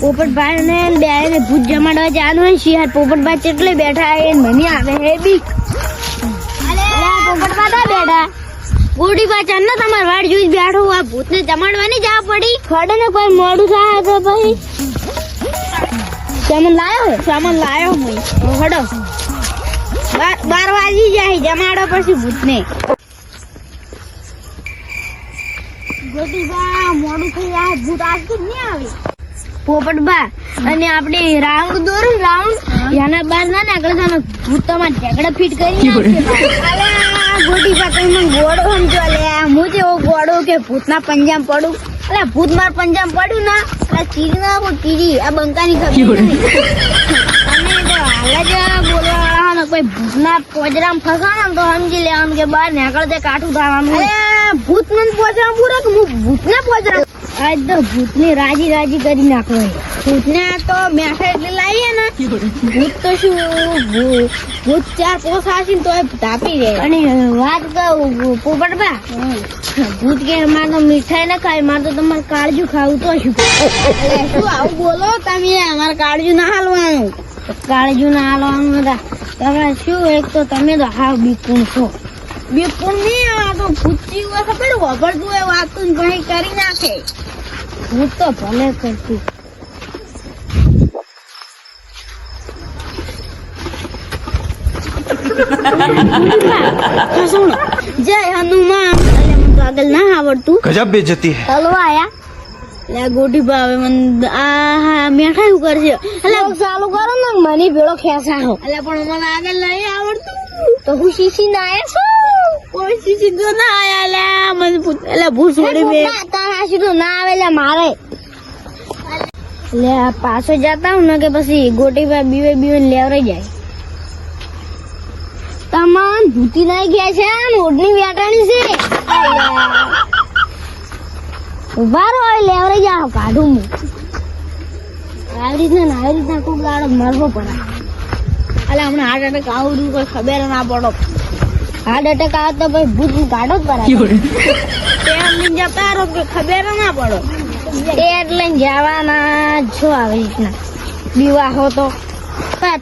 પોપટભાઈ ને બે ભૂત જમાડવા જવાનું હોય શિયાર પોપટભાઈ કેટલે બેઠા એ મને આવે હે બીક પોપટભાઈ તા બેઠા ગોડી પાછળ ને તમારે વાડ જોઈ બેઠો આ ભૂત ને જમાડવાની જવા પડી ખડે ને કોઈ મોડું થાય તો ભાઈ સામાન લાયો હું હડો 12 વાગી જાય જમાડો પછી ભૂત ને ગોડીબા મોડું થઈ જાય ભૂત આજથી નહીં આવે પોપટબા અને આપણે રાઉન્ડ દોરું રાઉન્ડ યાના બાર ના આગળ જાનો ભૂત તમાર ઝઘડા ફિટ કરી નાખે અલે ગોડીબા તમે ગોડો સમજો લે હું જેવો ગોડો કે ભૂતના પંજામ પડું અલે ભૂત માર પંજામ પડ્યું ના અલે ચીરી ના હું ચીરી આ બંકાની ખબર તમે તો હાલ જ બોલવા ને કોઈ ભૂતના પોજરામ ફસાણો તો સમજી લેવાનું કે બહાર નીકળ દે કાઠું થવાનું અલે ભૂત મને પોજરામ પૂરો કે હું ભૂતને પોજરામ આજ તો ભૂતને રાજી કરી નાખો ભૂતને તો મેઠા એટલે લાવીએ ને ભૂત તો શું ભૂત 4 આસી તો તાપી રહે અને વાત કહું પોપટબા ભૂત કે મારે તો મીઠાઈ ના ખાય મારે તો તમારે કાળજુ ખાવું તો શું આવું બોલો તમે અમારે કાળજુ ના હાલવાનું તમે શું એક તો તમે તો હાવ બીકુણ છો બીકુણ નહીં આ તો ભૂતથી ખબર વાપરતું હોય વાત તો ભાઈ કરી નાખે હું તો ભલે કરતી જય હનુમાન આગળ ના આવડતું ગજબ બેइज्जती है ચાલો આયા લે ગોટી ભાવે મને આ મેઠા શું કરશે એટલે ચાલુ કરો ને મને ભેળો ખેસાડો એટલે પણ મને આગળ નહીં આવડતું તો હું શીશી ના આયા છું કોઈ શીશી તો ના આયા લે મને એટલે ભૂત છોડી બે તારા શી તો ના આવે લે મારે લે પાછો જતા હું ને કે પછી ગોટી ભાઈ બીવે લેવરાઈ જાય તમાન ભૂતી નાઈ ગયા છે ઓઢની વેટાણી છે ઉભા રહો લેવરાઈ જાઓ કાઢું હું આવી રીતના ખૂબ લાડો મરવો પડે એટલે હમણાં હાર્ટ એટેક આવડું કોઈ ખબર ના પડો હાર્ટ એટેક આવે તો ભાઈ ભૂત કાઢો જ પડે એમ જતા રહો કે ખબર ના પડો એટલે જવાના છો આવી રીતના બીવાહો તો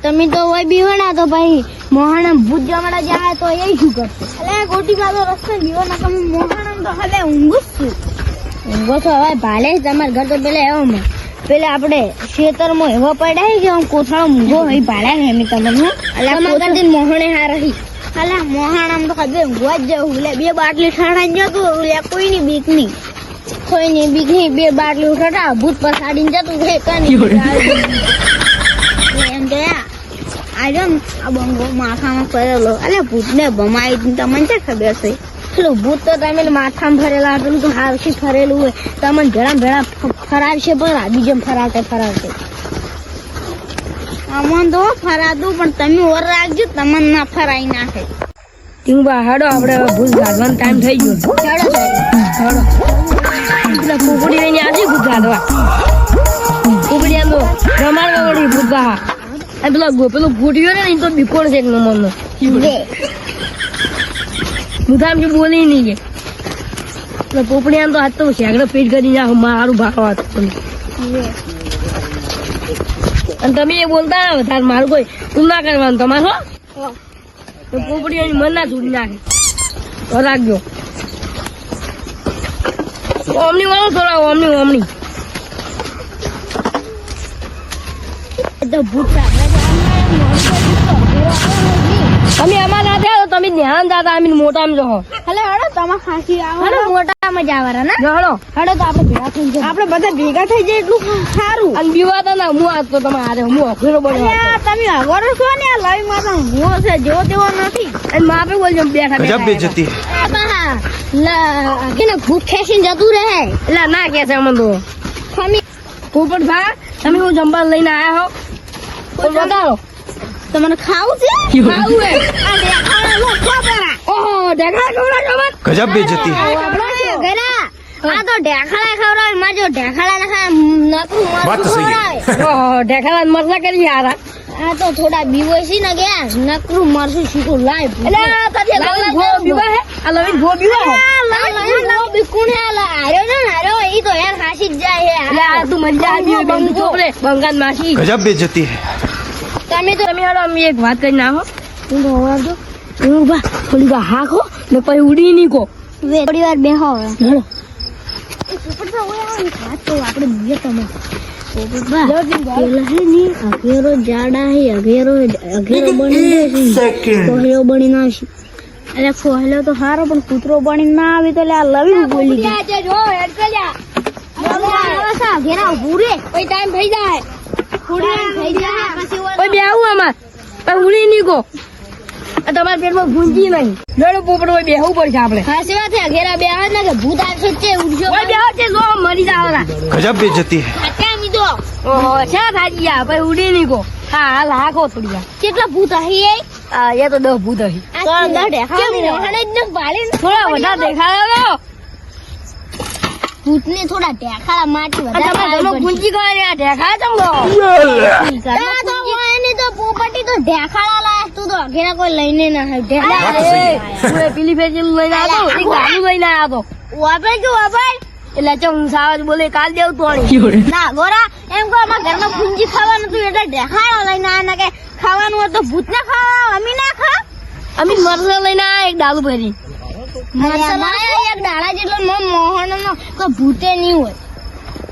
તમે તો હોય બીવાના તો ભાઈ મોહાણા ભૂત જમાડા જાય તો એ શું કરશે એટલે ગોટી કાદો રસ્તે બીવાના તમે મોહાણા તો હવે ઊંઘું છું ઊંઘો તો હવે ભાલે તમારા ઘર તો પેલા એવામાં પેલા આપણે ખેતરમાં એવો પડ્યા કે હું કોથળો મૂંઘો હોય ભાડ્યા છે એમ તમને એટલે મોહણે હા રહી એટલે મોહાણામાં તો ખબર ઊંઘવા જ જવું એટલે 2 બાટલી ઠાણાઈ જતું એટલે કોઈની બીક નહીં બે બાટલી ઉઠાટા ભૂત પસાડીને જતું છે કની એમ ગયા આજે આ બંગો માથામાં ફરેલો એટલે ભૂતને ભમાઈ તમને ક્યાં ખબર છે પેલું ભૂત તો તમે માથામાં ફરેલા પેલું તો હાવથી ફરેલું હોય તમને ભેળા ફરાવશે પણ બીજમ ફરાવશે અમન તો ફરાતું પણ તમે ઓર રાખજો તમને ના ફરાઈ નાખે ટીંગબા હાડો આપણે ભૂત ગાડવાનો ટાઈમ થઈ ગયો હાડો પેલા કુકડી લઈને આજે ભૂત ગાડવા કુકડી આમ રમાડવા વળી ભૂત ગાહા અને પેલું ગુટિયો ને તો બીકોણ છે એક નંબરનો મુધામ જે બોલી નહીં કે પોપડી આમ તો હાથ તો શેગડો પેટ કરી નાખો મારું ભાવ હતું અને તમે એ બોલતા ને વધારે મારું કોઈ તું ના કરવાનું તમારે તો પોપડી મન ના છોડી નાખે રાખજો ઓમની વાળો થોડા ઓમની તમે અમારા સાથે તમે ધ્યાન દાદા અમે મોટામાં જહો એટલે હડો તમાર ખાંસી આવે હડો મોટામાં જ આવરા ને હડો તો આપણે ભેગા થઈ જાય આપણે બધા ભેગા થઈ જાય એટલું સારું અને બીવાતા ના હું આજ તો તમારે હું અઘરો બનો તમે અઘરો છો ને આ લઈ માં તો હું છે જો તેવો નથી અને માપે બોલજો બેઠા ગજબ બેइज्जती કે ભૂખ ખેસીને જતું રહે એટલે ના કે છે અમને તો ખમી પોપટભા તમે હું જમવા લઈને આયા હો બતાવો તમને ખાવું છે ખાવું હે આ દેખાડા લો ખોબરા ઓહો દેખાડા ખવડા ગજબ બેइज्जती ગરા આ તો ઢેખાડા ખવડાવે માં જો ઢેખાડા ના નકરું વાત તો સહી ઓહો ઢેખાડા મરસા કરી યારા આ તો થોડા બીવોસી ને ગયા નકરું મરસું શીખું લાઈવ એટલે તારી લવિન ભો બીવા હે આ લવિન ભો બીવા હે બિકુણ હાર્યો છે ને હાર્યો ઈ તો યાર ખાસી જ જાય છે. એટલે આ તું મરી જા બંધ ચોપડે બંગાત માસી गजब बेइज्जती है. તમે તો તમે હાલો અમે એક વાત કરી નાખો હું તો હોવાડો હું બા થોડી વાર હાખો ને પછી ઉડી નહીં કો થોડી વાર બેહો હવે હાલો પોપટભા ઓય આવો વાત તો આપણે બીએ તમે પોપટભા પેલા હે ની અઘેરો જાડા હે અઘેરો બની જશે કોહલો બની નાશી અરે કોહલો તો હારો પણ કૂતરો બની ના આવે તો લે આ લવી બોલી ગઈ જો હેડ કલ્યા ઘેરા ભૂરે કોઈ ટાઈમ થઈ જાય થોડી વાર થઈ જાય પછી ઓય બે આવું અમાર પછી ઉડી નહીં કો આ તમારા પેટમાં ગુંજી નહીં લડો પોપડો ઓય બેહવું પડશે આપણે ખાસી વાત છે ઘેરા બે આવે ને કે ભૂત આવશે છે ઉડજો ઓય બેહો છે જો મરી જાવરા गजब बेइज्जती है. અત્યારે મીધો ઓહો છે થાજી યા પછી ઉડી નહીં કો હા હાલ હાખો થોડી વાર કેટલા ભૂત ahી એ આ એ તો 10 ભૂત હી થોડા વધારે દેખાડો ભૂતને થોડા ઢેખાડા માટી તમારે ઘરમાં ગુંજી કરે ને આ ઢેખા ચમડો એને તો પોપટી તો ઢેખાડા લાય તું તો ઘેરા કોઈ લઈને ના આવે ઢેખાડા પેલી ફેર લઈને આવ્યો એક ગાડું લઈને આવ્યો વાપરે કે વાપર એટલે ચમ સાવજ બોલે કાલ દેવ તોણી ના ગોરા એમ કહો અમારા ઘરમાં ગુંજી ખાવાનું હતું એટલે ઢેખાડા લઈને આયા કે ખાવાનું હોય તો ભૂત ના ખાવા અમે ના ખા અમે મરસા લઈને આવ્યા એક ડાલુ ભરી મસાલા એક દાડા જેટલો મોહન નો તો ભૂતે નહીં હોય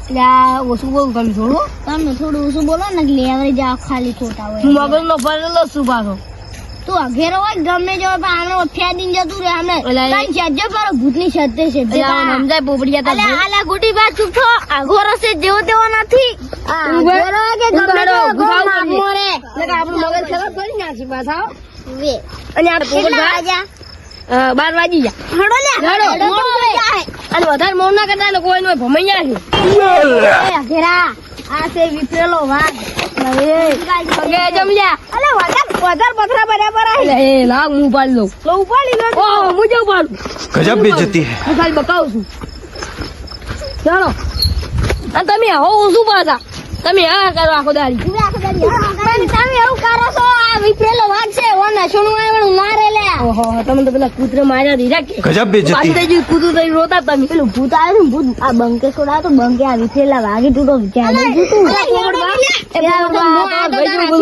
એટલે આ ઓછું બોલું તમે થોડું તમે થોડું ઓછું બોલો ને કે લેવરી જાવ ખાલી ખોટા હોય હું મગજ નો ભરેલો છું પાછો તું અઘેરો હોય ગમે જો પણ આનો ફેદીને જતું રે અમે ઓલા એ- તને સજ્જો પર ભૂતની સજ્જે છે એટલે આમાં સમજાય પોપડિયા અલે તા આલા ગુટી બા ચૂપ થો અઘોરો છે જેવો તેવો નથી આ ઊભા- અઘેરો કે ગમે ઊભા તે રહો, અઘોરો ગુફાઓ નામ કરીએ. મોરે એટલે આપણું મગજ ખરાબ કરી નાખી પાછા વે અને આ કેટલા પોપટ વાગ્યા 12 વાગી ગયા હડો લે હડો. મોડું થઈ જાય. અને વધારે મોં ના કરતા એટલે કોઈ નો ભમાઈ જાય એ અઘેરા આ છે વિફરેલો વાઘ પગે જમલ્યા અલે વધાર પથરા બરાબર એટલે એ લાગ હું પાડી લઉં તો ઉપાડી લો ઓહો હું જઉં પાડું गजब बेइज्जती है. હું ખાલી બકાવું છું ચાલો અને તમે હો શું પાછા તમે હા કરો આખો દાડી તમે એવું કરો છો આ વિફરેલો વાઘ છે ઓ નશોનું આવ્યું મારે લે ઓહો તમે તો પેલા કૂતરે માર્યા દીધા કે गजब बेइज्जती પાછી है. થઈ ગયું કૂતરું થઈ રોતા તમે પેલું ભૂત આવ્યું ને ભૂત આ બંકે છોડા તો બંકે આ વિફરેલા વાઘી તૂટો વિચાર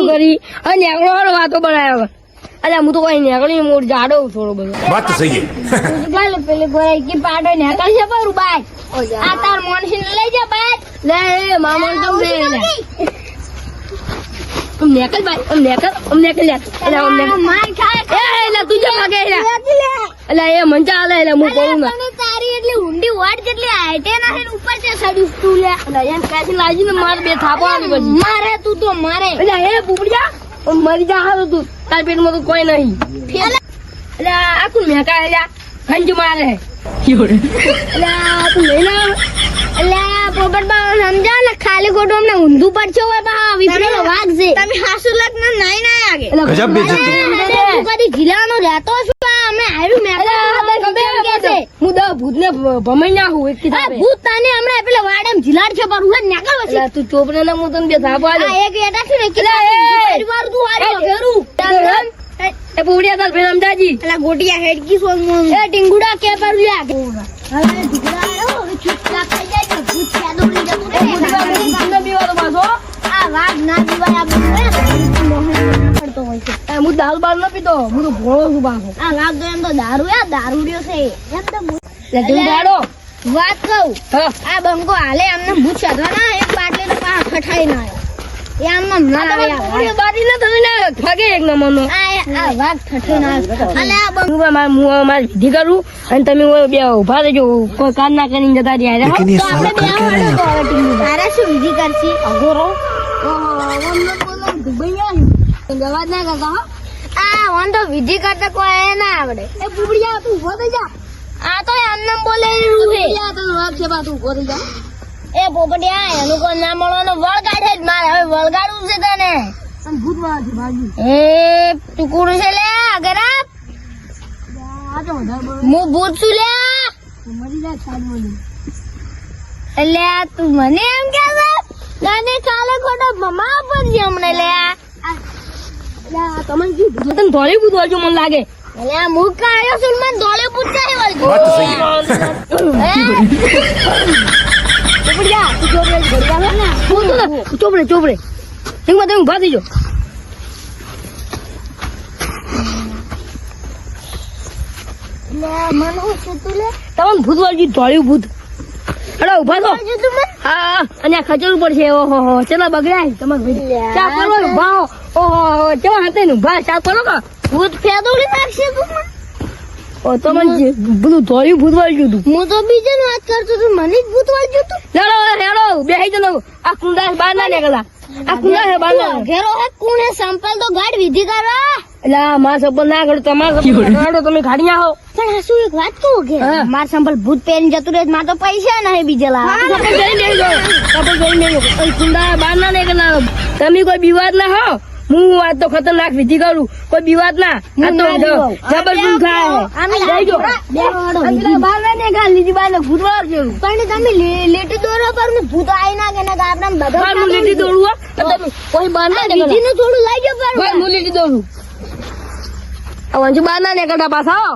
કરી અને નેકળો વાળો વાતો બનાવ્યો અલ્યા હું તો કોઈ નેકળી મોડ જાડો થોડો બધો बात तो सही है. પેલે ગોળા કી પાડો ને કઈ છે પર બાય આ તાર મોનસી ને લઈ જા બાય લે એ મામા તો લે લે નેકળ ભાઈ નેકળ લે એટલે માર ખાય એટલે તું જો ભાગે એટલે એ મંચા આલે એટલે હું કહું ના તને તારી એટલી ઊંડી વાટ જેટલી હાઈટે ના છે ને ઉપર છે સડી તું લે એટલે એમ કાચી લાજી ને માર બે થાપો આવી પછી મારે તું તો મારે એટલે એ પુપડિયા મરી જા હારું તું તાર પેટમાં તો કોઈ નહીં એટલે આખું મેકા એટલે ખંજ મારે એટલે તું લઈને આવ એટલે પોપટ બા સમજા ને ખાલી ખોટું અમને ઊંધું પડશે હોય બા વિફરેલો વાઘ છે તમે હાસુ લગ્ન નાઈ ના આગે એટલે गजब बेइज्जती है. તું કદી ગિલાનો રહેતો છું અમે આવ્યું મેં હું દા ભૂતને ભમાઈ નાખું એક આ કિતાબે ભૂત તાને હમણાં પેલા વાડેમ જીલાડ છે પર હું નીકળવા છે એટલે તું ચોપડે ના હું તને બે થાપો આલ્યો આ એક એટા છે ને કે પરિવાર તું આર્યો ઘેરું એ પુપડિયા તાર પેલા સમજાજી એટલે ગોટિયા હેડકી સોંગ એ ટીંગુડા કે પર લ્યા હવે ઢીકડા આવ્યો હવે ચૂપચાપ થઈ જાય તો ભૂત ચાદોડી જતું રે તમને બીવાનો પાછો આ વાઘ ના દીવાય આ બધું કરતો હોય છે હું દાલ બાર ન પીતો હું તો ભોળો છું પાછો આ વાઘ તો એમ તો દારૂડિયો છે એમ તો એટલે તું દાડો વાત કહું હા આ બંકો હાલે અમને ભૂત સાધવાના એક બાટલી તો પા ઠઠાઈ ના આવ્યો એ આમ ના આવે આ વાઘ. બારી ના થતી ને ભાગે એક નંબરનો આ વાઘ ઠઠાઈ ના આવ્યો અલે આ બંકો હું મારી વિધિ કરું અને તમે બે ઉભા રહેજો કોઈ કામ ના કરીને જતા રહ્યા लेकिन ये साला कर क्या रहे हैं? તારા શું વિધિ કરશી અઘોરો જવાજ ના કરતા હો આ વન તો વિધિ કરતા કોઈ ના આવડે એ પુપડિયા તું ઉભો થઈ જા આ તો આમ બોલે રહ્યું છે પુપડિયા તને વાત છે બા તું ઉભો થઈ જા એ પોપટિયા એનું કોઈ ના મળવાનો વળગાડે જ મારે હવે વળગાડવું છે તને અને ભૂત વાળા છે ભાગી એ તું કોણ છે લે અગરા આ તો વધારે બોલો હું ભૂત છું લે મરી જાય સાડી એટલે આ તું મને એમ કે છે તને કાલે ખોટો ભમા પડશે હમણે લે તમને ધોળી પૂછવા જો મને લાગે એટલે આ મુખ કાઢ્યો છું ને મને ધોળે પૂછતા बात तो सही है ઉપડી જા તું ચોપડે ઘડી આવે ને ચોપડે એમાં તમે ઉભા થઈ જાઓ. લે મન હું છે તું લે તમને ભૂત વાળજી ધોળ્યું ભૂત. અરે ઉભા થો. જો તું મને હા અને આ ખચરું પડશે. ઓહો ચલા બગડ્યા તમારે ભાઈ ચા કરો ભાવ. ઓહો ચા હાથે નું ભા ચા કરો કા. ભૂત ફેદોડી નાખશે તું મને ઓ તમને બધું ધોળ્યું ભૂત વાળ્યું તું. હું તો બીજાની વાત કરતો તું મને જ ભૂત વાળજો તું હેડો બેહી જનો. આ કુંડા બહાર ના નીકળતા. આ કુંડા બહાર ના ઘેરો હે કોણે સંપલ તો ગાડ વિધિ કરવા એટલે મારા સપન ના કરું તમારા સપન તમે ગાડી આવો. પણ આ શું એક વાત કહું કે હા. માર સંપલ ભૂત પહેરીને જતું રહે માર તો પૈસા નહીં બીજે લાવા સપન જઈને બેસી જાઓ. સપન જઈને બેસી જાઓ. કોઈ કુંડા બહાર ના નીકળના. તમે કોઈ વિવાદ ના હો. હું આ તો ખતરનાક વિધિ કરું. કોઈ વિવાદ ના. આ તો જબરદસ્ત થાય. બેસી જાઓ. અંદર બહાર ના નીકળ. લીધી બહાર ભૂત વાળો છે. પણ તમે લેટી દોરો પર ને ભૂત આઈ ના કે ના આપણા બધા હું લીધી દોડું હો. તમે કોઈ બહાર ના વિધિ નીકળતા. નું થોડું લઈ જાવ ભાઈ, હું લીધી દોડું. આ વંશી બહાર ના નીકળતા પાછા હો.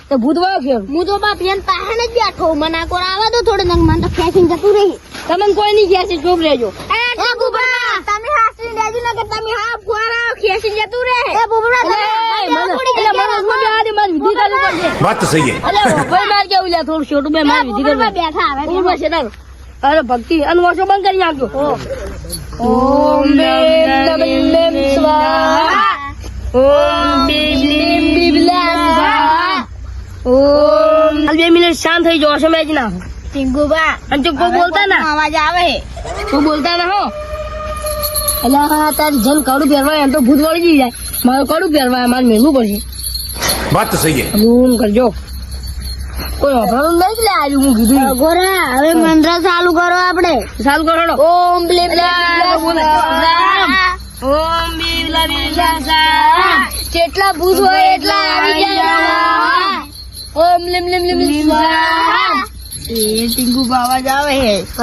તો ભૂત વાળો છે. હું તો બાપ એન પાસે જ બેઠો મને આ કોર આવા દો થોડું નંગ મને તો ખેંચીને જતું રહી તમને કોઈ નહીં ખેંચે. ચૂપ રહેજો. એ બુબડા તમે હાસી લેજો ને કે તમે હા ફુવારા ખેંચીને જતું રહે એ બુબડા તમે बात तो सही है બેઠા આવે અરે ભક્તિ અને વાસો બંધ કરી નાખજો. ઓમ બેમ નમઃ બેમ સ્વાહા. ઓમ બીમ લીમ બીમ સ્વાહા. ઓમ 2 મિનિટ શાંત થઈ જાઓ. સમજ ના ટીંગુબા અને જો કોઈ બોલતા ના અવાજ આવે કોઈ બોલતા ના હો. અલ્યા તારી જન કાળું પહેરવાય એમ તો ભૂત વળી જઈ જાય. મારું કાળું પહેરવાય મારે મેલું પડશે. बात तो सही है રૂમ કરજો. કોઈ અભાવ નહીં લે આવ્યું હું કીધું. ગોરા હવે મંત્ર ચાલુ કરો આપણે ચાલુ કરો. ઓમ બ્લીમ ઓમ બીલા બીલા જેટલા ભૂત હોય એટલા આવી જાય ઓમ લીમ લીમ લીમ સ્વાહા. એ ટીંગુ અવાજ આવે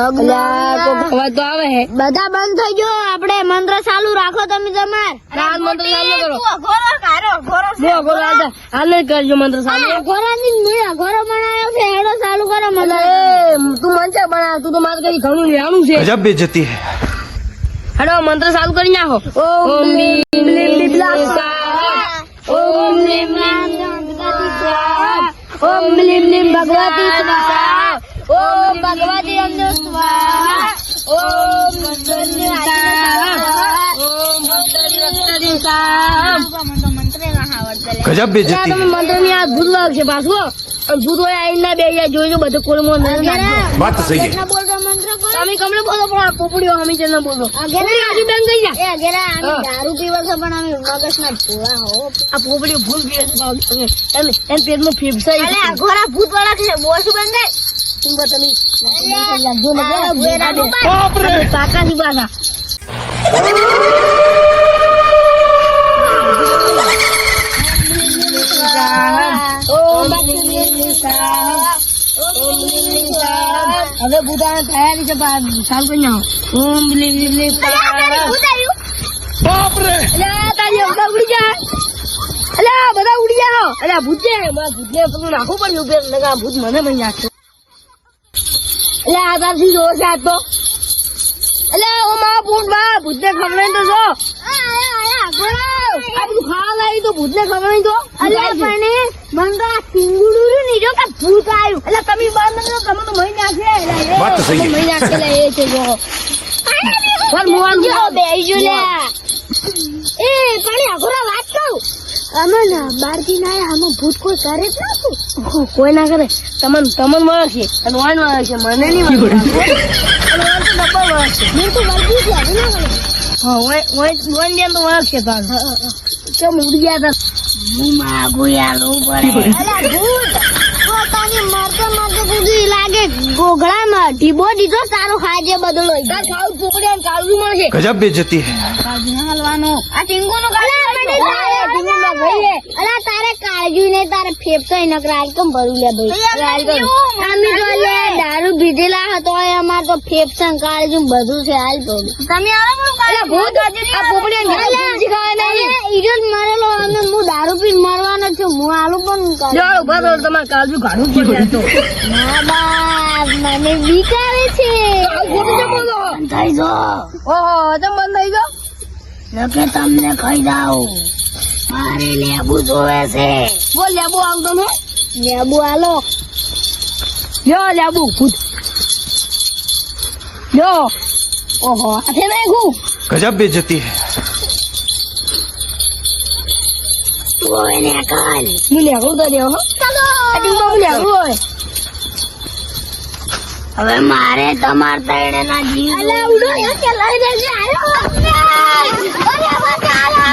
અલ્યા તો અવાજ તો આવે હે. બધા બંધ થઈ ગયો આપણે મંત્ર ચાલુ રાખો તમે તમાર હાલ મંત્ર ચાલુ કરો. ઘોરો કારો ઘોરો જો ગોરા હાલ જ કરજો મંત્ર ચાલુ. ઘોરાની મેળા ઘોરો બનાવ્યો છે હેડો ચાલુ કરો મંત્ર એ તું મંત્ર બના. તું તો મારે કઈ ઘણું લેવાનું છે. गजब बेइज्जती है હેડો મંત્ર ચાલુ કરી નાખો. ઓમ લીમ લીમ લીમ સ્વાહા. ઓમ લીમ લીમ સ્વાહા. ઓમ લીમ લીમ ભગવતી સ્વાહા. ઓમ ભગવતી અંધ સ્વાહા. ઓમ ભગવતી સ્વાહા. ઓમ ભગવતી સ્વાહા. गजब बेइज्जती તમે है મંત્ર ની આ ભૂત લાગશે પાછું. અને ભૂત હોય આઈને ના બે જોઈજો બધું કોળમો નહીં નાખજો. बात तो सही है કેટલા બોલતો મંત્ર કરો તમે કમરે બોલો પણ આ પોપડીઓ હમી છે ના બોલો. પોપડી આજુ બેન ગઈ જા. એ અગેરા અમે દારૂ પીવા છે પણ અમે મગજના ભૂવા હો આ પોપડીઓ ભૂલ પીએ છે બાપ. એમ પેટમાં ફેફસાઈ અલે આ ઘોડા ભૂત વાળા છે બોસુ બંધ તું તમે લાગજો ને આ ભૂરા નું કાકા ની બાધા. હવે બુધા તૈયારી છે ચાલુ કરી નાખો. ઓમ બિલી બિલી તારી બધા ઉડી જા. અલ્યા બધા ઉડી જાઓ. અલ્યા ભૂત છે ભૂતને પેલું નાખવું પડ્યું ઉપર લગા ભૂત મને પણ નાખશે. અલ્યા આ તારથી જોર છે આજ તો. અલ્યા ઓ માં ભૂત માં ભૂતને ખબર તો જો. આ બધું ખાવા લાવી તો ભૂતને ખબર નહીં તો. અલ્યા પણ મન તો આ ટીંગુડું નહીં જો કે ભૂત આવ્યું એટલે તમે બાર મને તમે તો મહી નાખે. વાત તો સહી છે. મહી નાખે એ છે જો. જો બેસજો લ્યા એ પણ અઘરા વાત કહું અમન બારથી ના આમાં ભૂત કોઈ કરે જ નતું કોઈ ના કરે. તમને મળે છે અને વાન મળે છે મને નહીં મળે. અને વાન તો ડબ્બા મળે છે. મેં તો વર્ગી છે હવે ના મળે હા વાન તો મળે છે તાર. કેમ ઉડી ગયા હતા. હું માગું યાલું પડે અલા ભૂત પોતાની મરતે કુદી લાગે ગોગળામાં ઢીબો દીધો તારો હાજે બદલો તાર ખાવું પોપડી જાય ને કાળું મળશે. गजब बेइज्जती है. આ ટીંગુનું અલા તારે કાળજુ ને તારે ફેફસાઈ નકરા કેમ ભરું લે ભાઈ અમે તો લે દારૂ પીધેલા હતો અમાર તો ફેફસા કાળજુ બધું છે હાલ તો તમે અલા ભૂત આ પોપડી ઈજો જ મરેલો અમે હું દારૂ પીને મરવાનો છું હું આલું પણ ચાલો ઉભા રહો, તમારે કાળજુ કાઢવું પડશે તો. ના બાપ મને બીક આવે છે થઈ જો. ઓહો તમે બંધ થઈ જાઓ. નકે તમને ખાઈ દાવ મારે લેબુ જોવે છે બોલ લેબુ આવતો ને. લેબુ આલો લ્યો લેબુ ભૂત લ્યો. ઓહો હાથે નાખ્યું. गजब बेइज्जती है. એને કાલ હું લેવું તો દેવો આ ટીમમાં હું લેવું હોય. હવે મારે તમાર તણે ના જીવ અલા ઉડો એ કે લઈ લેજે આયો અરે બચાલો